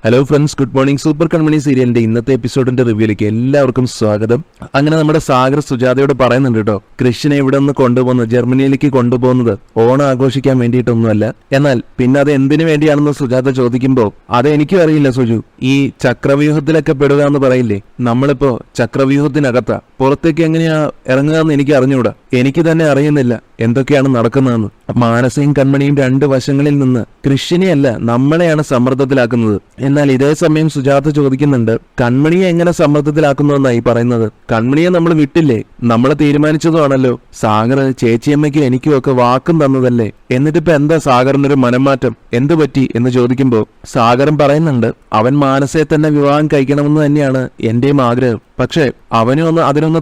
Hello friends, good morning. Super Kanmani സീരിയലിന്റെ ഇന്നത്തെ എപ്പിസോഡിന്റെ റിവ്യൂയിലേക്ക് എല്ലാവർക്കും സ്വാഗതം. അങ്ങനെ നമ്മുടെ സാഗർ സുജാതയോട് പറയുന്നുണ്ട് കേട്ടോ, കൃഷിനെ ഇവിടെ നിന്ന് കൊണ്ടുപോകുന്നത്, ജർമ്മനിയിലേക്ക് കൊണ്ടുപോകുന്നത് ഓണം ആഘോഷിക്കാൻ വേണ്ടിയിട്ടൊന്നുമല്ല. എന്നാൽ പിന്നെ അത് എന്തിനു വേണ്ടിയാണെന്ന് സുജാത ചോദിക്കുമ്പോൾ അത് എനിക്കും അറിയില്ല സുജു, ഈ ചക്രവ്യൂഹത്തിലൊക്കെ പെടുക എന്ന് പറയില്ലേ, നമ്മളിപ്പോ ചക്രവ്യൂഹത്തിനകത്താ, പുറത്തേക്ക് എങ്ങനെയാ ഇറങ്ങുക എന്ന് എനിക്ക് അറിഞ്ഞൂടാ. എനിക്ക് തന്നെ അറിയുന്നില്ല എന്തൊക്കെയാണ് നടക്കുന്നതെന്ന്. മാനസയും കൺമണിയും രണ്ട് വശങ്ങളിൽ നിന്ന് കൃഷിനെയല്ല നമ്മളെയാണ് സമ്മർദ്ദത്തിലാക്കുന്നത്. എന്നാൽ ഇതേ സമയം സുജാത ചോദിക്കുന്നുണ്ട്, കൺമണിയെ എങ്ങനെ സമ്മർദ്ദത്തിലാക്കുന്നുവെന്നായി പറയുന്നത്? കൺമണിയെ നമ്മൾ വിട്ടില്ലേ, നമ്മളെ തീരുമാനിച്ചതുമാണല്ലോ. സാഗർ ചേച്ചിയമ്മയ്ക്കും എനിക്കും ഒക്കെ വാക്കും തന്നതല്ലേ, എന്നിട്ടിപ്പോ എന്താ സാഗറിനൊരു മനംമാറ്റം, എന്തു പറ്റി എന്ന് ചോദിക്കുമ്പോ സാഗരൻ പറയുന്നുണ്ട്, അവൻ മാനസയെ തന്നെ വിവാഹം കഴിക്കണമെന്ന് തന്നെയാണ് എന്റെയും ആഗ്രഹം. പക്ഷേ അവനും അതിനൊന്ന്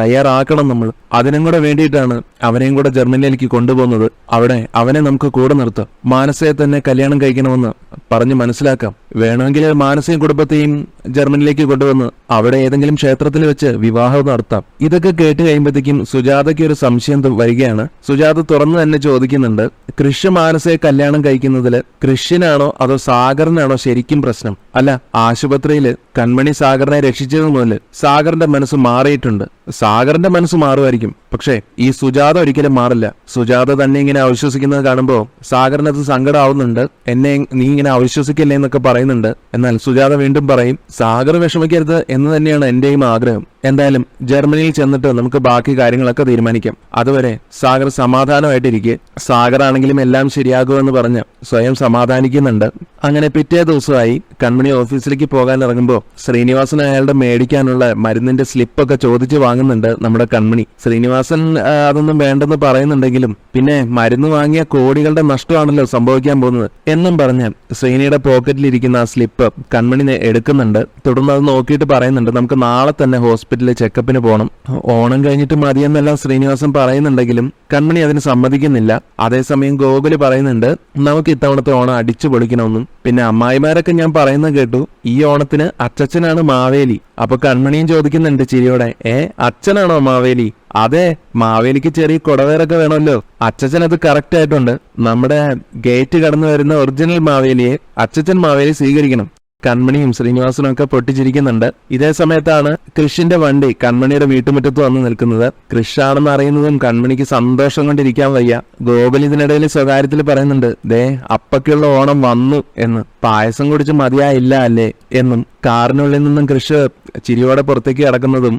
തയ്യാറാക്കണം നമ്മൾ. അതിനും കൂടെ വേണ്ടിയിട്ടാണ് അവനെയും കൂടെ ജർമ്മനിയിലേക്ക് കൊണ്ടുപോകുന്നത്. അവിടെ അവനെ നമുക്ക് കൂടെ നിർത്താം, മാനസയെ തന്നെ കല്യാണം കഴിക്കണമെന്ന് പറഞ്ഞ് മനസ്സിലാക്കാം. വേണമെങ്കിൽ മാനസയും കുടുംബത്തെയും ജർമ്മനിയിലേക്ക് കൊണ്ടുവന്ന് അവിടെ ഏതെങ്കിലും ക്ഷേത്രത്തിൽ വെച്ച് വിവാഹം നടത്താം. ഇതൊക്കെ കേട്ട് കഴിയുമ്പോഴത്തേക്കും സുജാതയ്ക്ക് ഒരു സംശയം വരികയാണ്. സുജാത തുറന്നു തന്നെ ചോദിക്കുന്നുണ്ട്, കൃഷി മാനസയെ കല്യാണം കഴിക്കുന്നതില് കൃഷിനാണോ അതോ സാഗറിനാണോ ശരിക്കും പ്രശ്നം? അല്ല, ആശുപത്രിയില് കൺമണി സാഗറിനെ രക്ഷിച്ചത് മുതല് സാഗറിന്റെ മനസ്സ് മാറിയിട്ടുണ്ട്. സാഗറിന്റെ മനസ്സ് മാറുമായിരിക്കും, പക്ഷേ ഈ സുജാത ഒരിക്കലും മാറില്ല. സുജാത തന്നെ ഇങ്ങനെ അവിശ്വസിക്കുന്നത് കാണുമ്പോ സാഗറിനത് സങ്കടമാവുന്നുണ്ട്. എന്നെ നീ ഇങ്ങനെ അവിശ്വസിക്കല്ലേ എന്നൊക്കെ പറയുന്നുണ്ട്. എന്നാൽ സുജാത വീണ്ടും പറയും, സാഗർ വിഷമിക്കരുത് എന്ന് തന്നെയാണ് എന്റെയും ആഗ്രഹം. എന്തായാലും ജർമ്മനിയിൽ ചെന്നിട്ട് നമുക്ക് ബാക്കി കാര്യങ്ങളൊക്കെ തീരുമാനിക്കാം. അതുവരെ സാഗർ സമാധാനമായിട്ടിരിക്കെ. സാഗർ ആണെങ്കിലും എല്ലാം ശരിയാകുമെന്ന് പറഞ്ഞ് സ്വയം സമാധാനിക്കുന്നുണ്ട്. അങ്ങനെ പിറ്റേ ദിവസമായി കൺമണി ഓഫീസിലേക്ക് പോകാൻ ഇറങ്ങുമ്പോൾ ശ്രീനിവാസൻ അയാളുടെ മേടിക്കാനുള്ള മരുന്നിന്റെ സ്ലിപ്പൊക്കെ ചോദിച്ചു വാങ്ങുന്നുണ്ട് നമ്മുടെ കൺമണി. ശ്രീനിവാസൻ അതൊന്നും വേണ്ടെന്ന് പറയുന്നുണ്ടെങ്കിലും പിന്നെ മരുന്ന് വാങ്ങിയ കോടികളുടെ നഷ്ടമാണല്ലോ സംഭവിക്കാൻ പോകുന്നത് എന്നും പറഞ്ഞ് ശ്രീനിയുടെ പോക്കറ്റിലിരിക്കുന്ന ആ സ്ലിപ്പ് കൺമണി എടുക്കുന്നുണ്ട്. തുടർന്ന് അത് നോക്കിയിട്ട് പറയുന്നുണ്ട്, നമുക്ക് നാളെ തന്നെ ഹോസ്പിറ്റലിൽ ചെക്കപ്പിന് പോകണം, ഓണം കഴിഞ്ഞിട്ട് മതിയെന്നെല്ലാം ശ്രീനിവാസൻ പറയുന്നുണ്ടെങ്കിലും കൺമണി അതിന് സമ്മതിക്കുന്നില്ല. അതേസമയം ഗോകുല് പറയുന്നുണ്ട്, നമുക്ക് ഇത്തവണത്തെ ഓണം അടിച്ചു പൊളിക്കണമെന്നും. പിന്നെ അമ്മായിമാരൊക്കെ ഞാൻ പറയുന്നത് കേട്ടു, ഈ ഓണത്തിന് അച്ചച്ചനാണ് മാവേലി. അപ്പൊ കൺമണിയും ചോദിക്കുന്നുണ്ട് ചിരിയോടെ, അച്ഛനാണോ മാവേലി? അതെ, മാവേലിക്ക് ചെറിയ കുടവേറൊക്കെ വേണമല്ലോ. അച്ചച്ചൻ അത് കറക്റ്റ് ആയിട്ടുണ്ട്. നമ്മുടെ ഗേറ്റ് കടന്നു വരുന്ന ഒറിജിനൽ മാവേലിയെ അച്ചച്ചൻ മാവേലി സ്വീകരിക്കണം. കൺമണിയും ശ്രീനിവാസനും ഒക്കെ പൊട്ടിച്ചിരിക്കുന്നുണ്ട്. ഇതേ സമയത്താണ് കൃഷിന്റെ വണ്ടി കൺമണിയുടെ വീട്ടുമുറ്റത്ത് വന്ന് നിൽക്കുന്നത്. കൃഷാണെന്ന് അറിയുന്നതും കൺമണിക്ക് സന്തോഷം കൊണ്ടിരിക്കാൻ വയ്യ. ഗോകുൽ ഇതിനിടയിൽ സ്വകാര്യത്തിൽ പറയുന്നുണ്ട്, ദേ അപ്പക്കുള്ള ഓണം വന്നു എന്ന്, പായസം കുടിച്ച് മതിയായില്ല അല്ലേ എന്നും. കാറിനുള്ളിൽ നിന്നും കൃഷ് ചിരിയോടെ പുറത്തേക്ക് കിടക്കുന്നതും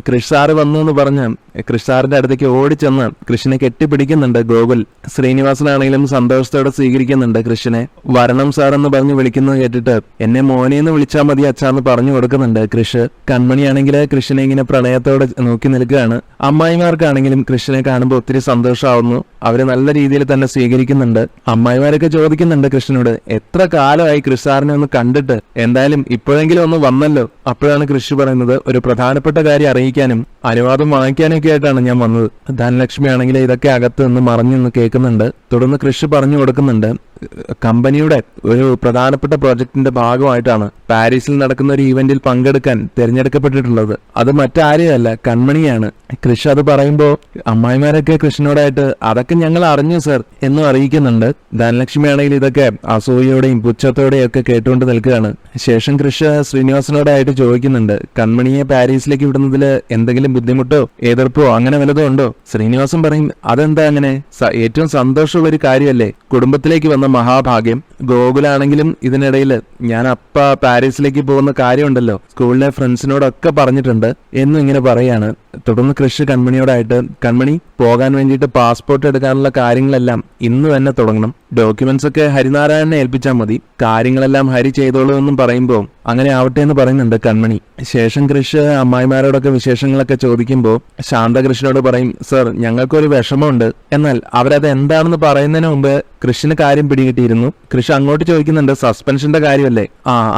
കൃഷ് സാറ് വന്നു എന്ന് പറഞ്ഞ് കൃഷ് സാറിന്റെ അടുത്തേക്ക് ഓടിച്ചെന്ന് കൃഷിനെ കെട്ടിപ്പിടിക്കുന്നുണ്ട് ഗോകുൽ. ശ്രീനിവാസനാണെങ്കിലും സന്തോഷത്തോടെ സ്വീകരിക്കുന്നുണ്ട് കൃഷിനെ. വരണം സാർ എന്ന് പറഞ്ഞ് വിളിക്കുന്നത് കേട്ടിട്ട് എന്നെ മോനെന്ന് വിളിച്ചാൽ മതി അച്ഛാന്ന് പറഞ്ഞു കൊടുക്കുന്നുണ്ട് കൃഷ്. കൺമണിയാണെങ്കിൽ കൃഷിനെ ഇങ്ങനെ പ്രണയത്തോടെ നോക്കി നിൽക്കുകയാണ്. അമ്മായിമാർക്കാണെങ്കിലും കൃഷിനെ കാണുമ്പോൾ ഒത്തിരി സന്തോഷമാവുന്നു. അവര് നല്ല രീതിയിൽ തന്നെ സ്വീകരിക്കുന്നുണ്ട്. അമ്മായിമാരൊക്കെ ചോദിക്കുന്നുണ്ട് കൃഷ്ണനോട്, എത്ര കാലമായി കൃഷ് സാറിനെ ഒന്ന് കണ്ടിട്ട്, എന്തായാലും ഇപ്പോഴെങ്കിലും ഒന്ന് വന്നല്ലോ. അപ്പോഴാണ് കൃഷി പറയുന്നത്, ഒരു പ്രധാനപ്പെട്ട കാര്യം അറിയിക്കാനും അനുവാദം വാങ്ങിക്കാനും ഒക്കെ ആയിട്ടാണ് ഞാൻ വന്നത്. ധനലക്ഷ്മി ആണെങ്കിൽ ഇതൊക്കെ അകത്ത് നിന്ന് മറഞ്ഞു കേൾക്കുന്നുണ്ട്. തുടർന്ന് കൃഷി പറഞ്ഞു കൊടുക്കുന്നുണ്ട്, കമ്പനിയുടെ ഒരു പ്രധാനപ്പെട്ട പ്രോജക്ടിന്റെ ഭാഗമായിട്ടാണ് പാരീസിൽ നടക്കുന്ന ഒരു ഈവന്റിൽ പങ്കെടുക്കാൻ തിരഞ്ഞെടുക്കപ്പെട്ടിട്ടുള്ളത്. അത് മറ്റാരെയല്ല, കൺമണിയാണ്. കൃഷി അത് പറയുമ്പോ അമ്മായിമാരൊക്കെ കൃഷ്ണനോടായിട്ട് അതൊക്കെ ഞങ്ങൾ അറിഞ്ഞു സർ എന്നും അറിയിക്കുന്നുണ്ട്. ധനലക്ഷ്മി ആണെങ്കിൽ ഇതൊക്കെ അസൂയയോടെയും പുച്ഛത്തോടെയും ഒക്കെ കേട്ടുകൊണ്ട് നിൽക്കുകയാണ്. ശേഷം കൃഷി ശ്രീനിവാസനോടായിട്ട് ചോദിക്കുന്നുണ്ട്, കൺമണിയെ പാരീസിലേക്ക് വിടുന്നതിൽ എന്തെങ്കിലും ബുദ്ധിമുട്ടോ എതിർപ്പോ അങ്ങനെ വല്ലതും ഉണ്ടോ? ശ്രീനിവാസൻ പറയും, അതെന്താ അങ്ങനെ, ഏറ്റവും സന്തോഷമുള്ള ഒരു കാര്യമല്ലേ, കുടുംബത്തിലേക്ക് വന്ന മഹാഭാഗ്യം. ഗോകുലാണെങ്കിലും ഇതിനിടയിൽ ഞാൻ പാരീസിലേക്ക് പോകുന്ന കാര്യമുണ്ടല്ലോ, സ്കൂളിലെ ഫ്രണ്ട്സിനോടൊക്കെ പറഞ്ഞിട്ടുണ്ട് എന്നും ഇങ്ങനെ പറയാണ്. തുടർന്ന് കൃഷി കൺമണിയോടായിട്ട്, കൺമണി പോകാൻ വേണ്ടിയിട്ട് പാസ്പോർട്ട് എടുക്കാനുള്ള കാര്യങ്ങളെല്ലാം ഇന്ന് തന്നെ തുടങ്ങണം, ഡോക്യുമെന്റ്സ് ഒക്കെ ഹരിനാരായണനെ ഏൽപ്പിച്ചാൽ മതി, കാര്യങ്ങളെല്ലാം ഹരി ചെയ്തോളൂ എന്നും പറയുമ്പോൾ അങ്ങനെ ആവട്ടെ എന്ന് പറയുന്നുണ്ട് കൺമണി. ശേഷം കൃഷി അമ്മായിമാരോടൊക്കെ വിശേഷങ്ങളൊക്കെ ചോദിക്കുമ്പോൾ ശാന്തകൃഷ്ണനോട് പറയും, സർ ഞങ്ങൾക്കൊരു വിഷമമുണ്ട്. എന്നാൽ അവരത് എന്താണെന്ന് പറയുന്നതിന് മുമ്പ് കൃഷിന് കാര്യം പിടികിട്ടിയിരുന്നു. കൃഷി അങ്ങോട്ട് ചോദിക്കുന്നുണ്ട്, സസ്പെൻഷന്റെ കാര്യമല്ലേ?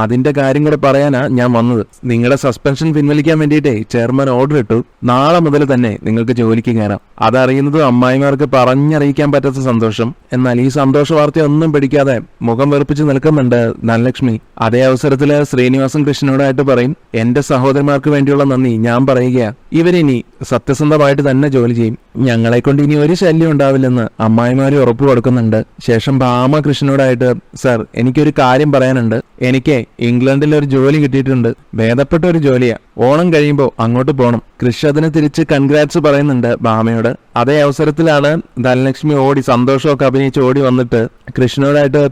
അതിന്റെ കാര്യം കൂടെ പറയാനാ ഞാൻ വന്നത്. നിങ്ങളുടെ സസ്പെൻഷൻ പിൻവലിക്കാൻ വേണ്ടിയിട്ടേ ചെയർമാൻ ഓർഡർ ഇട്ടു. നാളെ മുതൽ തന്നെ നിങ്ങൾക്ക് ജോലിക്ക് കയറാം. അതറിയുന്നത് അമ്മായിമാർക്ക് പറഞ്ഞറിയിക്കാൻ പറ്റാത്ത സന്തോഷം. എന്നാൽ ഈ സന്തോഷ വാർത്തയൊന്നും പിടിക്കാതെ മുഖം വെറുപ്പിച്ച് നിൽക്കുന്നുണ്ട് ധനലക്ഷ്മി. അതേ അവസരത്തില് ശ്രീനിവാസൻ കൃഷ്ണനോടായിട്ട് പറയും, എന്റെ സഹോദരന്മാർക്ക് വേണ്ടിയുള്ള നന്ദി ഞാൻ പറയുകയാ. ഇവരിനി സത്യസന്ധമായിട്ട് തന്നെ ജോലി ചെയ്യും. ഞങ്ങളെ കൊണ്ട് ഇനി ഒരു ശല്യം ഉണ്ടാവില്ലെന്ന് അമ്മായിമാര് ഉറപ്പ് കൊടുക്കുന്നുണ്ട്. ശേഷം ഭാമ കൃഷ്ണനോടായിട്ട്, സർ എനിക്കൊരു കാര്യം പറയാനുണ്ട്. എനിക്ക് ഇംഗ്ലണ്ടിൽ ഒരു ജോലി കിട്ടിയിട്ടുണ്ട്. ഭേദപ്പെട്ട ഒരു ജോലിയാ. ഓണം കഴിയുമ്പോൾ അങ്ങോട്ട് പോകണം. കൃഷ് അതിന് തിരിച്ച് കൺഗ്രാറ്റ്സ് പറയുന്നുണ്ട് ഭാമയോട്. അതേ അവസരത്തിലാണ് ധനലക്ഷ്മി സന്തോഷമൊക്കെ അഭിനയിച്ച് ഓടി വന്നിട്ട് കൃഷ്ണനോടായിട്ട്,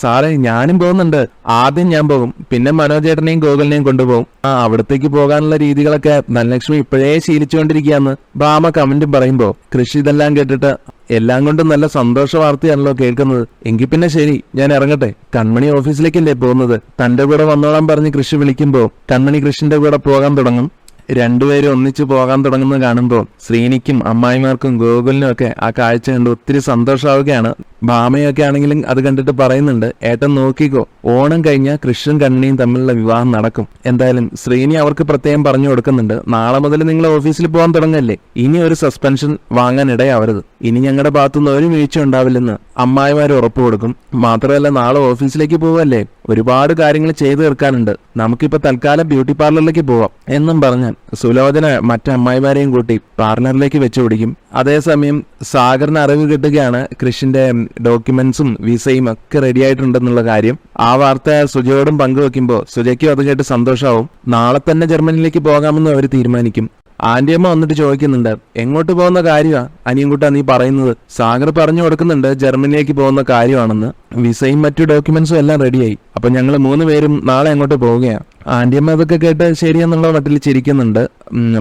സാറേ ഞാനും പോകുന്നുണ്ട്. ആദ്യം ഞാൻ പോകും, പിന്നെ മനോജേട്ടനെയും ഗോകുലിനെയും കൊണ്ടുപോകും. അവിടത്തേക്ക് പോകാനുള്ള രീതികളൊക്കെ ധനലക്ഷ്മി ഇപ്പോഴേ ശീലിച്ചുകൊണ്ടിരിക്കുകയെന്ന് ഭാമ കമന്റും പറയുമ്പോ കൃഷി ഇതെല്ലാം കേട്ടിട്ട്, എല്ലാം കൊണ്ടും നല്ല സന്തോഷ വാർത്തയാണല്ലോ കേൾക്കുന്നത്. എങ്കിൽ പിന്നെ ശരി, ഞാൻ ഇറങ്ങട്ടെ. കൺമണി ഓഫീസിലേക്കല്ലേ പോകുന്നത്. തന്റെ കൂടെ വന്നോളാൻ പറഞ്ഞ് കൃഷി വിളിക്കുമ്പോ കൺമണി കൃഷിന്റെ കൂടെ പോകാൻ തുടങ്ങും. രണ്ടുപേരും ഒന്നിച്ചു പോകാൻ തുടങ്ങുന്നത് കാണുമ്പോൾ ശ്രീനിക്കും അമ്മായിമാർക്കും ഗോകുലിനും ഒക്കെ ആ കാഴ്ച കണ്ട് ഒത്തിരി സന്തോഷമാവുകയാണ്. ഭാമയൊക്കെ ആണെങ്കിലും അത് കണ്ടിട്ട് പറയുന്നുണ്ട്, ഏട്ടൻ നോക്കിക്കോ, ഓണം കഴിഞ്ഞാൽ കൃഷ്ണൻ കണ്ണിയും തമ്മിലുള്ള വിവാഹം നടക്കും. എന്തായാലും ശ്രീനി അവർക്ക് പ്രത്യേകം പറഞ്ഞു കൊടുക്കുന്നുണ്ട്, നാളെ മുതൽ നിങ്ങൾ ഓഫീസിൽ പോകാൻ തുടങ്ങല്ലേ, ഇനി ഒരു സസ്പെൻഷൻ വാങ്ങാൻ ഇടയാവരുത്. ഇനി ഞങ്ങളുടെ ഭാഗത്തുനിന്ന് ഒരു വീഴ്ച ഉണ്ടാവില്ലെന്ന് അമ്മായിമാർ ഉറപ്പ് കൊടുക്കും. മാത്രമല്ല നാളെ ഓഫീസിലേക്ക് പോവല്ലേ, ഒരുപാട് കാര്യങ്ങൾ ചെയ്തു തീർക്കാനുണ്ട്. നമുക്കിപ്പോ തൽക്കാലം ബ്യൂട്ടി പാർലറിലേക്ക് പോവാം എന്നും പറഞ്ഞാൽ സുലോചന മറ്റമ്മായിമാരെയും കൂട്ടി പാർലറിലേക്ക് വെച്ചു പിടിക്കും. അതേസമയം സാഗറിന് അറിവ് കിട്ടുകയാണ് കൃഷിന്റെ ഡോക്യുമെന്റ്സും വിസയും ഒക്കെ റെഡി ആയിട്ടുണ്ടെന്നുള്ള കാര്യം. ആ വാർത്ത സുജയോടും പങ്കുവെക്കുമ്പോൾ സുജയ്ക്കും അത് കേട്ട് സന്തോഷമാവും. നാളെ തന്നെ ജർമ്മനിയിലേക്ക് പോകാമെന്ന് അവർ തീരുമാനിക്കും. ആന്റിയമ്മ വന്നിട്ട് ചോദിക്കുന്നുണ്ട്, എങ്ങോട്ട് പോകുന്ന കാര്യമാ അനിയൻകുട്ടാ നീ പറയുന്നത്? സാഗർ പറഞ്ഞു കൊടുക്കുന്നുണ്ട് ജർമ്മനിയിലേക്ക് പോകുന്ന കാര്യമാണെന്ന്. വിസയും മറ്റു ഡോക്യുമെന്റ്സും എല്ലാം റെഡിയായി. അപ്പൊ ഞങ്ങൾ 3 പേരും നാളെ അങ്ങോട്ട് പോവുകയാണ്. ആന്റിയമ്മ അതൊക്കെ കേട്ട് ശരിയെന്നുള്ള മട്ടിൽ ചിരിക്കുന്നുണ്ട്.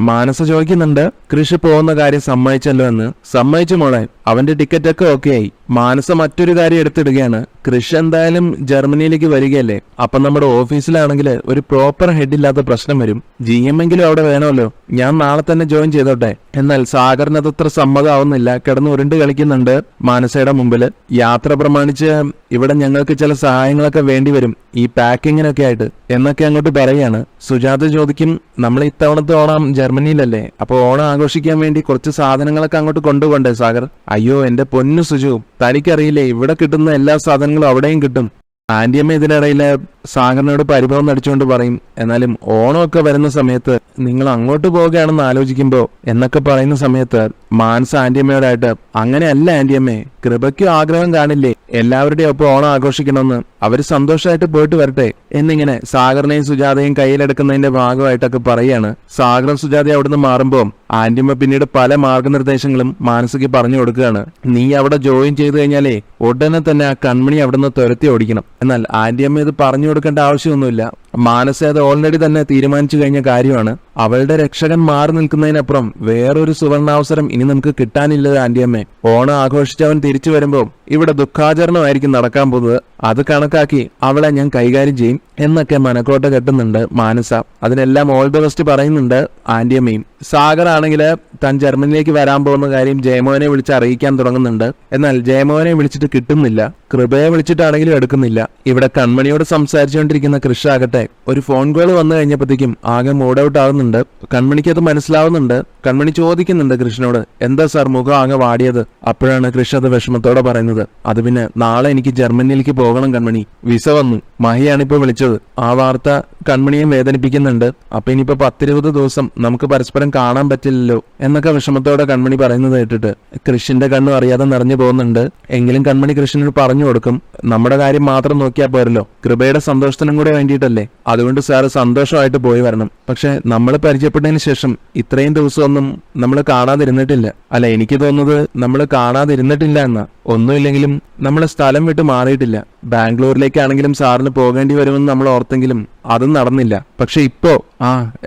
മാനസ ചോദിക്കുന്നുണ്ട്, കൃഷി പോകുന്ന കാര്യം സമ്മതിച്ചല്ലോ എന്ന്. സമ്മതിച്ചു മോളെ, അവന്റെ ടിക്കറ്റ് ഒക്കെ ഓക്കെ ആയി. മാനസ മറ്റൊരു കാര്യം എടുത്തിടുകയാണ്, കൃഷി എന്തായാലും ജർമ്മനിയിലേക്ക് വരികയല്ലേ, അപ്പൊ നമ്മുടെ ഓഫീസിലാണെങ്കിൽ ഒരു പ്രോപ്പർ ഹെഡ് ഇല്ലാത്ത പ്രശ്നം വരും. GM എങ്കിലും അവിടെ വേണമല്ലോ. ഞാൻ നാളെ തന്നെ ജോയിൻ ചെയ്തോട്ടെ. എന്നാൽ സാഗറിന് അതത്ര സമ്മതമാവുന്നില്ല. കിടന്ന് ഉരുണ്ട് കളിക്കുന്നുണ്ട് മാനസയുടെ മുമ്പില്. യാത്ര പ്രമാണിച്ച് ഇവിടെ ഞങ്ങൾക്ക് ചില സഹായങ്ങളൊക്കെ വേണ്ടി വരും, ഈ പാക്കിങ്ങിനൊക്കെ ആയിട്ട് എന്നൊക്കെ അങ്ങോട്ട് പറയാണ്. സുജാത ചോദിക്കും, നമ്മൾ ഇത്തവണത്തെ ഓണം ജർമ്മനിയിലല്ലേ, അപ്പൊ ഓണം ആഘോഷിക്കാൻ വേണ്ടി കുറച്ച് സാധനങ്ങളൊക്കെ അങ്ങോട്ട് കൊണ്ടുപോകണ്ടേ സാഗർ? അയ്യോ എന്റെ പൊന്നു സുജു, തനിക്കറിയില്ലേ ഇവിടെ കിട്ടുന്ന എല്ലാ സാധനങ്ങളും അവിടെയും കിട്ടും. ആന്റിയമ്മ ഇതിനിടയില് സാഗറിനോട് പരിഭവം നടിച്ചുകൊണ്ട് പറയും, എന്നാലും ഓണമൊക്കെ വരുന്ന സമയത്ത് നിങ്ങൾ അങ്ങോട്ട് പോവുകയാണെന്ന് ആലോചിക്കുമ്പോ എന്നൊക്കെ പറയുന്ന സമയത്ത് മാനസ ആന്റിയമ്മയോടായിട്ട്, അങ്ങനെയല്ല ആന്റിയമ്മേ, കൃപയ്ക്കും ആഗ്രഹം കാണില്ലേ എല്ലാവരുടെയും ഒപ്പം ഓണം ആഘോഷിക്കണമെന്ന്, അവര് സന്തോഷമായിട്ട് പോയിട്ട് വരട്ടെ എന്നിങ്ങനെ സാഗറിനെയും സുജാതയും കയ്യിലെടുക്കുന്നതിന്റെ ഭാഗമായിട്ടൊക്കെ പറയാണ്. സാഗറും സുജാതയും അവിടുന്ന് മാറുമ്പോ ആന്റിയമ്മ പിന്നീട് പല മാർഗനിർദ്ദേശങ്ങളും മാനസയ്ക്ക് പറഞ്ഞു കൊടുക്കുകയാണ്. നീ അവിടെ ജോയിൻ ചെയ്തു കഴിഞ്ഞാലേ ഉടനെ തന്നെ ആ കൺമണി അവിടുന്ന് തുരത്തി ഓടിക്കണം. എന്നാൽ ആന്റിയമ്മ ഇത് പറഞ്ഞു കൊടുക്കേണ്ട ആവശ്യമൊന്നുമില്ല. മാനസ അത് ഓൾറെഡി തന്നെ തീരുമാനിച്ചു കഴിഞ്ഞ കാര്യമാണ്. അവളുടെ രക്ഷകൻ മാറി നിൽക്കുന്നതിനപ്പുറം വേറൊരു സുവർണാവസരം ഇനി നമുക്ക് കിട്ടാനില്ല ആന്റിയമ്മേ. ഓണം ആഘോഷിച്ചവൻ തിരിച്ചു വരുമ്പോ ഇവിടെ ദുഃഖാചരണമായിരിക്കും നടക്കാൻ പോകുന്നത്. അത് കണക്കാക്കി അവളെ ഞാൻ കൈകാര്യം ചെയ്യും എന്നൊക്കെ മനക്കോട്ട കെട്ടുന്നുണ്ട് മാനസ. അതിനെല്ലാം ഓൾ ദ ബെസ്റ്റ് പറയുന്നുണ്ട് ആന്റിയമ്മയും. സാഗർ ആണെങ്കിൽ താൻ ജർമ്മനിയിലേക്ക് വരാൻ പോകുന്ന കാര്യം ജയമോഹനെ വിളിച്ച് അറിയിക്കാൻ തുടങ്ങുന്നുണ്ട്. എന്നാൽ ജയമോഹനെ വിളിച്ചിട്ട് കിട്ടുന്നില്ല. കൃപയെ വിളിച്ചിട്ടാണെങ്കിലും എടുക്കുന്നില്ല. ഇവിടെ കൺമണിയോട് സംസാരിച്ചുകൊണ്ടിരിക്കുന്ന കൃഷ് ആകട്ടെ ഒരു ഫോൺ കോൾ വന്നു കഴിഞ്ഞപ്പോഴത്തേക്കും ആകെ മൂഡ് ഔട്ട് ആവുന്നുണ്ട്. കൺമണിക്ക് അത് മനസ്സിലാവുന്നുണ്ട്. കൺമണി ചോദിക്കുന്നുണ്ട് കൃഷ്ണനോട്, എന്താ സാർ മുഖം ആകെ വാടിയത്? അപ്പോഴാണ് കൃഷ് അത് വിഷമത്തോടെ പറയുന്നത്, അത് പിന്നെ നാളെ എനിക്ക് ജർമ്മനിയിലേക്ക് പോകണം കൺമണി, വിസ വന്നു, മഹിയാണിപ്പോ വിളിച്ചത്. ആ വാർത്ത കൺമണിയെ വേദനിപ്പിക്കുന്നുണ്ട്. അപ്പൊ ഇനിയിപ്പോ 10-20 ദിവസം നമുക്ക് പരസ്പരം കാണാൻ പറ്റില്ലല്ലോ എന്നൊക്കെ വിഷമത്തോടെ കൺമണി പറയുന്നത് കേട്ടിട്ട് കൃഷിന്റെ കണ്ണും അറിയാതെ നിറഞ്ഞു പോകുന്നുണ്ട്. എങ്കിലും കൺമണി കൃഷ്ണനോട് പറഞ്ഞു കൊടുക്കും, നമ്മുടെ കാര്യം മാത്രം നോക്കിയാൽ പോരല്ലോ, കൃപയുടെ സന്തോഷത്തിനും കൂടെ വേണ്ടിയിട്ടല്ലേ, അതുകൊണ്ട് സാറ് സന്തോഷമായിട്ട് പോയി വരണം. പക്ഷെ നമ്മൾ പരിചയപ്പെട്ടതിന് ശേഷം ഇത്രയും ദിവസമൊന്നും നമ്മൾ കാണാതിരുന്നിട്ടില്ല. അല്ല, എനിക്ക് തോന്നുന്നത് നമ്മൾ കാണാതിരുന്നിട്ടില്ല എന്നാ. ഒന്നുമില്ലെങ്കിലും നമ്മൾ സ്ഥലം വിട്ട് മാറിയിട്ടില്ല. ബാംഗ്ലൂരിലേക്കാണെങ്കിലും സാറിന് പോകേണ്ടി വരുമെന്ന് നമ്മൾ ഓർത്തെങ്കിലും അതും നടന്നില്ല. പക്ഷെ ഇപ്പോ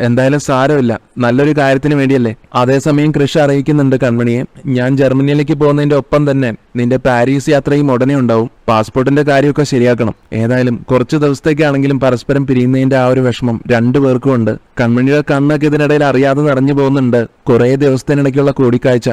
എന്തായാലും സാരമില്ല, നല്ലൊരു കാര്യത്തിന് വേണ്ടിയല്ലേ. അതേസമയം കൃഷി അറിയിക്കുന്നുണ്ട് കൺമണിയെ, ഞാൻ ജർമ്മനിയിലേക്ക് പോകുന്നതിന്റെ ഒപ്പം തന്നെ നിന്റെ പാരീസ് യാത്രയും ഉടനെ ഉണ്ടാവും. പാസ്പോർട്ടിന്റെ കാര്യമൊക്കെ ശരിയാക്കണം. ഏതായാലും കുറച്ചു ദിവസത്തേക്കാണെങ്കിലും പരസ്പരം പിരിയുന്നതിന്റെ ആ ഒരു വിഷമം രണ്ടുപേർക്കും ഉണ്ട്. കൺമണിയുടെ കണ്ണൊക്കെ ഇതിനിടയിൽ അറിയാതെ നിറഞ്ഞു പോകുന്നുണ്ട്. കുറെ ദിവസത്തിനിടയ്ക്കുള്ള കൂടിക്കാഴ്ച,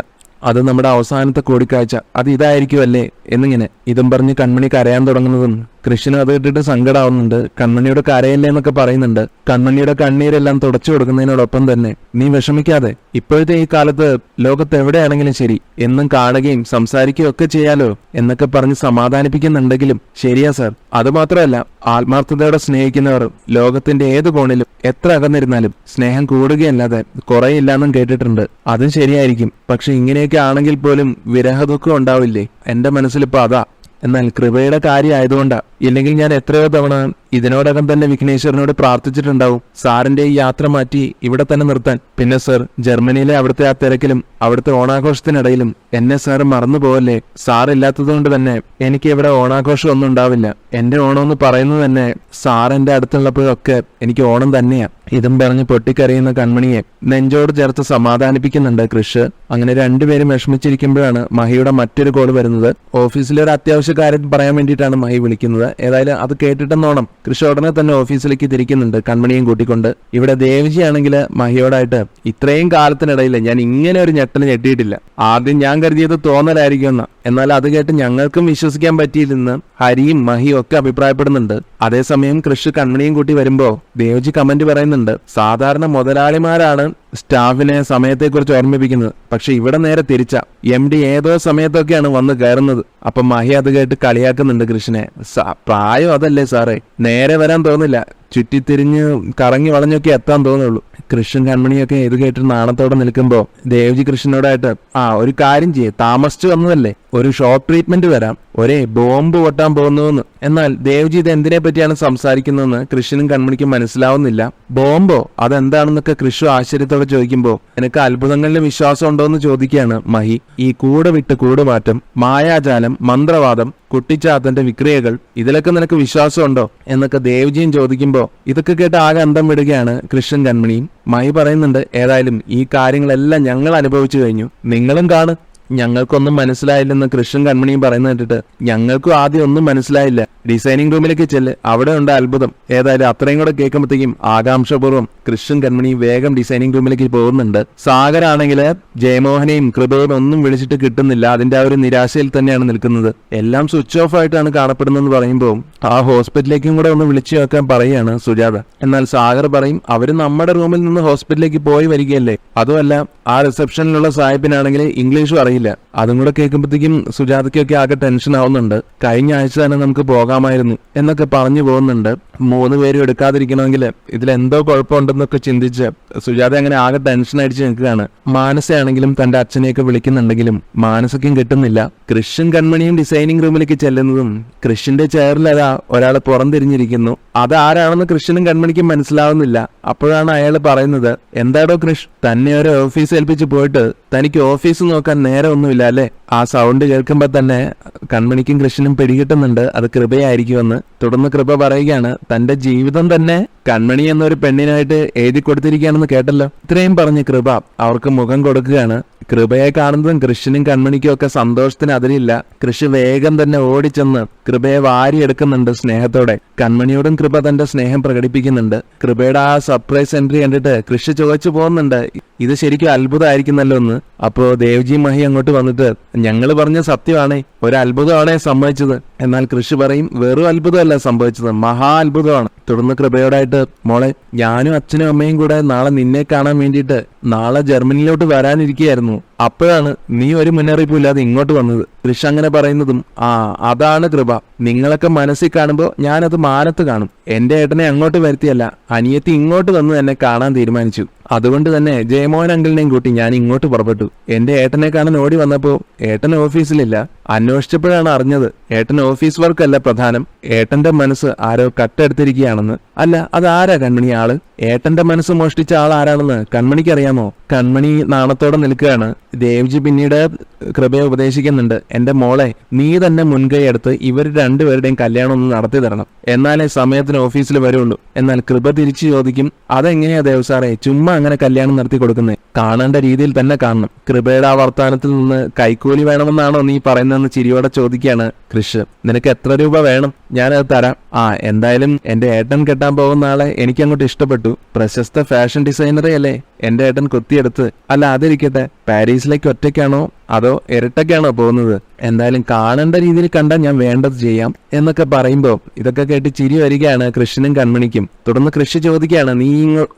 അത് നമ്മുടെ അവസാനത്തെ കൂടിക്കാഴ്ച, അത് ഇതായിരിക്കുമല്ലേ എന്നിങ്ങനെ ഇതും പറഞ്ഞ് കൺമണി കരയാൻ തുടങ്ങുന്നതും കൃഷ്ണനും അത് കേട്ടിട്ട് സങ്കടാവുന്നുണ്ട്. കൺമണിയുടെ കരയല്ലേ എന്നൊക്കെ പറയുന്നുണ്ട്. കൺമണിയുടെ കണ്ണീരെല്ലാം തുടച്ചു കൊടുക്കുന്നതിനോടൊപ്പം തന്നെ നീ വിഷമിക്കാതെ, ഇപ്പോഴത്തെ ഈ കാലത്ത് ലോകത്ത് എവിടെയാണെങ്കിലും ശരി എന്നും കാണുകയും സംസാരിക്കുകയും ഒക്കെ ചെയ്യാലോ എന്നൊക്കെ പറഞ്ഞ് സമാധാനിപ്പിക്കുന്നുണ്ടെങ്കിലും ശരിയാ സാർ, അതുമാത്രമല്ല ആത്മാർത്ഥതയോടെ സ്നേഹിക്കുന്നവർ ലോകത്തിന്റെ ഏത് കോണിലും എത്ര അകന്നിരുന്നാലും സ്നേഹം കൂടുകയല്ലാതെ കുറയില്ലാന്നും കേട്ടിട്ടുണ്ട്. അതും ശരിയായിരിക്കും. പക്ഷെ ഇങ്ങനെയൊക്കെ ആണെങ്കിൽ പോലും വിരഹദുഃഖം ഉണ്ടാവില്ലേ? എന്റെ മനസ്സിലിപ്പോ അതാ. എന്നാൽ കൃപയുടെ കാര്യം ആയതുകൊണ്ടാ, ഇല്ലെങ്കിൽ ഞാൻ എത്രയോ തവണ ഇതിനോടകം തന്നെ വിഘ്നേശ്വരനോട് പ്രാർത്ഥിച്ചിട്ടുണ്ടാവും സാറിന്റെ ഈ യാത്ര മാറ്റി ഇവിടെ തന്നെ നിർത്താൻ. പിന്നെ സർ, ജർമ്മനിയിലെ അവിടുത്തെ ആ തിരക്കിലും അവിടുത്തെ ഓണാഘോഷത്തിനിടയിലും എന്നെ സാർ മറന്നു പോവല്ലേ. സാർ ഇല്ലാത്തതുകൊണ്ട് തന്നെ എനിക്ക് ഇവിടെ ഓണാഘോഷം ഒന്നും ഉണ്ടാവില്ല. എന്റെ ഓണം എന്ന് പറയുന്നത് തന്നെ സാർ എന്റെ അടുത്തുള്ളപ്പോഴൊക്കെ എനിക്ക് ഓണം തന്നെയാ. ഇതും പറഞ്ഞ് പൊട്ടിക്കരയുന്ന കൺമണിയെ നെഞ്ചോട് ചേർത്ത് സമാധാനിപ്പിക്കുന്നുണ്ട് കൃഷ്. അങ്ങനെ രണ്ടുപേരും വിഷമിച്ചിരിക്കുമ്പോഴാണ് മഹിയുടെ മറ്റൊരു കോൾ വരുന്നത്. ഓഫീസിലെ ഒരു അത്യാവശ്യ കാര്യം പറയാൻ വേണ്ടിയിട്ടാണ് മഹി വിളിക്കുന്നത്. ഏതായാലും അത് കേട്ടിട്ടെന്നോണം കൃഷ് ഉടനെ തന്നെ ഓഫീസിലേക്ക് തിരിക്കുന്നുണ്ട് കൺമണിയും കൂട്ടിക്കൊണ്ട്. ഇവിടെ ദേവജി ആണെങ്കിൽ മഹിയോടായിട്ട് ഇത്രയും കാലത്തിനിടയിൽ ഞാൻ ഇങ്ങനെ ഒരു ഞെട്ടൽ ഞെട്ടിയിട്ടില്ല. ആദ്യം ഞാൻ കരുതിയത് തോന്നലായിരിക്കുമെന്ന, എന്നാൽ അത് കേട്ട് ഞങ്ങൾക്കും വിശ്വസിക്കാൻ പറ്റിയില്ലെന്ന് ഹരിയും മഹിയും ഒക്കെ അഭിപ്രായപ്പെടുന്നുണ്ട്. അതേസമയം കൃഷ് കൺമണിയും കൂട്ടി വരുമ്പോ ദേവജി കമന്റ് പറയുന്നുണ്ട്, സാധാരണ മുതലാളിമാരാണ് സ്റ്റാഫിനെ സമയത്തെക്കുറിച്ച് ഓർമ്മിപ്പിക്കുന്നത്, പക്ഷെ ഇവിടെ നേരെ തിരിച്ച MD ഏതോ സമയത്തൊക്കെയാണ് വന്ന് കയറുന്നത്. അപ്പൊ മഹി അത് കേട്ട് കളിയാക്കുന്നുണ്ട് കൃഷ്ണനെ. പ്രായം അതല്ലേ സാറേ, നേരെ വരാൻ തോന്നില്ല, ചുറ്റിത്തിരിഞ്ഞ് കറങ്ങി വളഞ്ഞൊക്കെ എത്താൻ തോന്നുള്ളൂ. കൃഷ്ണൻ കൺമണിയൊക്കെ ഇത് കേട്ട് നാണത്തോടെ നിൽക്കുമ്പോ ദേവജി കൃഷ്ണനോടായിട്ട് ഒരു കാര്യം ചെയ്യേ, താമസിച്ചു വന്നതല്ലേ, ഒരു ഷോക്ക് ട്രീറ്റ്മെന്റ് വരാം, ഒരേ ബോംബ് പൊട്ടാൻ പോകുന്നുവെന്ന്. എന്നാൽ ദേവജി ഇത് എന്തിനെ പറ്റിയാണ് സംസാരിക്കുന്നതെന്ന് കൃഷ്ണനും കൺമണിക്കും മനസ്സിലാവുന്നില്ല. ബോംബോ, അതെന്താണെന്നൊക്കെ കൃഷു ആശ്ചര്യത്തോടെ ചോദിക്കുമ്പോ നിനക്ക് അത്ഭുതങ്ങളിൽ വിശ്വാസം ഉണ്ടോ എന്ന് ചോദിക്കുകയാണ് മഹി. ഈ കൂടെ വിട്ട് കൂടുമാറ്റം, മായാജാലം, മന്ത്രവാദം, കുട്ടിച്ചാത്തന്റെ വിക്രിയകൾ, ഇതിലൊക്കെ നിനക്ക് വിശ്വാസം ഉണ്ടോ എന്നൊക്കെ ദേവജിയും ചോദിക്കുമ്പോ ഇതൊക്കെ കേട്ട് ആകെ അന്തം വിടുകയാണ് കൃഷ്ണൻ കൺമണിയും. മഹി പറയുന്നുണ്ട്, ഏതായാലും ഈ കാര്യങ്ങളെല്ലാം ഞങ്ങൾ അനുഭവിച്ചു കഴിഞ്ഞു, നിങ്ങളും കാണും. ഞങ്ങൾക്കൊന്നും മനസ്സിലായില്ലെന്ന് കൃഷ്ണൻ കൺമണിയും പറയുന്നത് കേട്ടിട്ട് ഞങ്ങൾക്കും ആദ്യം ഒന്നും മനസ്സിലായില്ല, ഡിസൈനിങ് റൂമിലേക്ക് ചെല്ല്, അവിടെ ഉണ്ട് അത്ഭുതം. ഏതായാലും അത്രയും കൂടെ കേൾക്കുമ്പോഴത്തേക്കും ആകാംക്ഷപൂർവ്വം കൃഷ്ണൻ കൺമണി വേഗം ഡിസൈനിങ് റൂമിലേക്ക് പോകുന്നുണ്ട്. സാഗരാണെങ്കിൽ ജയമോഹനെയും കൃപയും ഒന്നും വിളിച്ചിട്ട് കിട്ടുന്നില്ല. അതിന്റെ ആ ഒരു നിരാശയിൽ തന്നെയാണ് നിൽക്കുന്നത്. എല്ലാം സ്വിച്ച് ഓഫ് ആയിട്ടാണ് കാണപ്പെടുന്നതെന്ന് പറയുമ്പോൾ ആ ഹോസ്പിറ്റലിലേക്കും കൂടെ ഒന്ന് വിളിച്ചു വെക്കാൻ പറയുകയാണ് സുജാത. എന്നാൽ സാഗർ പറയും, അവര് നമ്മുടെ റൂമിൽ നിന്ന് ഹോസ്പിറ്റലിലേക്ക് പോയി വരികയല്ലേ, അതുമല്ല ആ റിസപ്ഷനിലുള്ള സാഹിബിനാണെങ്കിൽ ഇംഗ്ലീഷും അറിയില്ല. അതും കൂടെ കേൾക്കുമ്പോഴത്തേക്കും സുജാതയ്ക്കൊക്കെ ആകെ ടെൻഷൻ ആവുന്നുണ്ട്. കഴിഞ്ഞ ആഴ്ച തന്നെ നമുക്ക് പോകാമായിരുന്നു എന്നൊക്കെ പറഞ്ഞു പോകുന്നുണ്ട്. 3 പേരും എടുക്കാതിരിക്കണമെങ്കിൽ ഇതിലെന്തോ കുഴപ്പമുണ്ടെന്നൊക്കെ ചിന്തിച്ച് സുജാത അങ്ങനെ ആകെ ടെൻഷൻ അടിച്ച് നിൽക്കുകയാണ്. മാനസയാണെങ്കിലും തന്റെ അച്ഛനെയൊക്കെ വിളിക്കുന്നുണ്ടെങ്കിലും മാനസയ്ക്കും കിട്ടുന്നില്ല. കൃഷ്ണൻ കൺമണിയും ഡിസൈനിങ് റൂമിലേക്ക് ചെല്ലുന്നതും കൃഷ്ണന്റെ ചെയറിൽ അതാ ഒരാൾ പുറംതിരിഞ്ഞിരിക്കുന്നു. അതാരാണെന്ന് കൃഷ്ണനും കൺമണിക്കും മനസ്സിലാവുന്നില്ല. അപ്പോഴാണ് അയാൾ പറയുന്നത്, എന്താടോ കൃഷ്, തന്നെ ഒരു ഓഫീസ് ഏൽപ്പിച്ച് പോയിട്ട് തനിക്ക് ഓഫീസ് നോക്കാൻ നേരെ ഒന്നുമില്ല അല്ലേ? ആ സൗണ്ട് കേൾക്കുമ്പോ തന്നെ കൺമണിക്കും കൃഷ്ണനും പിടികിട്ടുന്നുണ്ട് അത് കൃപയായിരിക്കുമെന്ന്. തുടർന്ന് കൃപ പറയുകയാണ്, തന്റെ ജീവിതം തന്നെ കൺമണി എന്നൊരു പെണ്ണിനായിട്ട് എഴുതി കൊടുത്തിരിക്കുകയാണെന്ന് കേട്ടല്ലോ. ഇത്രയും പറഞ്ഞ് കൃപ അവർക്ക് മുഖം കൊടുക്കുകയാണ്. കൃപയെ കാണുന്നതും കൃഷ്ണനും കൺമണിക്കും ഒക്കെ സന്തോഷത്തിന് അതിരില്ല. കൃഷി വേഗം തന്നെ ഓടിച്ചെന്ന് കൃപയെ വാരിയെടുക്കുന്നുണ്ട് സ്നേഹത്തോടെ. കൺമണിയോടും കൃപ തന്റെ സ്നേഹം പ്രകടിപ്പിക്കുന്നുണ്ട്. കൃപയുടെ ആ സർപ്രൈസ് എൻട്രി കണ്ടിട്ട് കൃഷി ചോദിച്ചു പോകുന്നുണ്ട്, ഇത് ശരിക്കും അത്ഭുതമായിരിക്കുന്നല്ലോ എന്ന്. അപ്പോ ദേവ്ജി മഹി അങ്ങോട്ട് വന്നിട്ട്, ഞങ്ങൾ പറഞ്ഞ സത്യമാണേ, ഒരു അത്ഭുതമാണേ സംഭവിച്ചത്. എന്നാൽ കൃഷി പറയും, വെറും അത്ഭുതമല്ല സംഭവിച്ചത്, മഹാ അത്ഭുതമാണ്. തുടർന്ന് കൃപയോടായിട്ട്, മോളെ, ഞാനും അച്ഛനും അമ്മയും കൂടെ നാളെ നിന്നെ കാണാൻ വേണ്ടിയിട്ട് നാളെ ജർമ്മനിയിലോട്ട് വരാനിരിക്കുകയായിരുന്നു. അപ്പോഴാണ് നീ ഒരു മുന്നറിയിപ്പും ഇല്ലാതെ ഇങ്ങോട്ട് വന്നത്. കൃഷി അങ്ങനെ പറയുന്നതും, അതാണ് കൃപ, നിങ്ങളൊക്കെ മനസ്സിൽ കാണുമ്പോൾ ഞാനത് മാനത്ത് കാണും. എന്റെ ഏട്ടനെ അങ്ങോട്ട് വരുത്തിയല്ല, അനിയത്തി ഇങ്ങോട്ട് വന്ന് എന്നെ കാണാൻ തീരുമാനിച്ചു. അതുകൊണ്ട് തന്നെ ജയമോഹൻ അങ്കിളിനെയും കൂട്ടി ഞാൻ ഇങ്ങോട്ട് പുറപ്പെട്ടു. എന്റെ ഏട്ടനെ കാണാൻ ഓടി വന്നപ്പോ ഏട്ടൻ ഓഫീസിലില്ല. അന്വേഷിച്ചപ്പോഴാണ് അറിഞ്ഞത് ഏട്ടൻ ഓഫീസ് വർക്കല്ല പ്രധാനം, ഏട്ടന്റെ മനസ്സ് ആരോ കട്ടെടുത്തിരിക്കുകയാണെന്ന്. അല്ല, അതാരാ കൺമണി ആള്? ഏട്ടന്റെ മനസ്സ് മോഷ്ടിച്ച ആൾ ആരാണെന്ന് കൺമണിക്ക് അറിയാമോ? കൺമണി നാണത്തോടെ നിൽക്കുകയാണ്. ദേവ്ജി പിന്നീട് കൃപയെ ഉപദേശിക്കുന്നുണ്ട്, എന്റെ മോളെ, നീ തന്നെ മുൻകൈ എടുത്ത് ഇവർ രണ്ടുപേരുടെയും കല്യാണം ഒന്ന് നടത്തി തരണം, എന്നാലേ സമയത്തിന് ഓഫീസിൽ വരുള്ളൂ. എന്നാൽ കൃപ തിരിച്ചു ചോദിക്കും, അതെങ്ങനെയാ ദേവസാറേ ചുമ്മാ അങ്ങനെ കല്യാണം നടത്തി കൊടുക്കുന്നേ? കാണേണ്ട രീതിയിൽ തന്നെ കാണണം. കൃപയുടെ ആ വർത്താനത്തിൽ നിന്ന് കൈക്കൂലി വേണമെന്നാണോ നീ പറയുന്നതെന്ന് ചിരിയോടെ ചോദിക്കുകയാണ് കൃഷ്. നിനക്ക് എത്ര രൂപ വേണം? ഞാനത് തരാം. എന്തായാലും എന്റെ ഏട്ടൻ കെട്ടാൻ പോകുന്ന ആളെ എനിക്ക് അങ്ങോട്ട് ഇഷ്ടപ്പെട്ടു. പ്രശസ്ത ഫാഷൻ ഡിസൈനറെ അല്ലേ എന്റെ ഏട്ടൻ കൊത്തിയെടുത്ത്. അല്ല, അതിരിക്കട്ടെ, പാരീസിലേക്ക് ഒറ്റയ്ക്കാണോ അതോ ഇരട്ടയ്ക്കാണോ പോകുന്നത്? എന്തായാലും കാണേണ്ട രീതിയിൽ കണ്ടാൽ ഞാൻ വേണ്ടത് ചെയ്യാം എന്നൊക്കെ പറയുമ്പോൾ ഇതൊക്കെ കേട്ട് ചിരി വരികയാണ് കൃഷ്ണനും കൺമണിക്കും. തുടർന്ന് കൃഷി ചോദിക്കുകയാണ്, നീ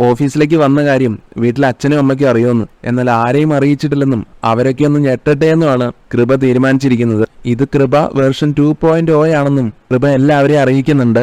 ഓഫീസിലേക്ക് വന്ന കാര്യം വീട്ടിലെ അച്ഛനും അമ്മയ്ക്കും അറിയുമെന്ന്. എന്നാൽ ആരെയും അറിയിച്ചിട്ടില്ലെന്നും അവരൊക്കെ ഒന്ന് ഞെട്ടട്ടെ എന്നുമാണ് കൃപ തീരുമാനിച്ചിരിക്കുന്നത്. ഇത് കൃപ വേർഷൻ 2.0 ആണെന്നും കൃപ എല്ലാവരെയും അറിയിക്കുന്നുണ്ട്.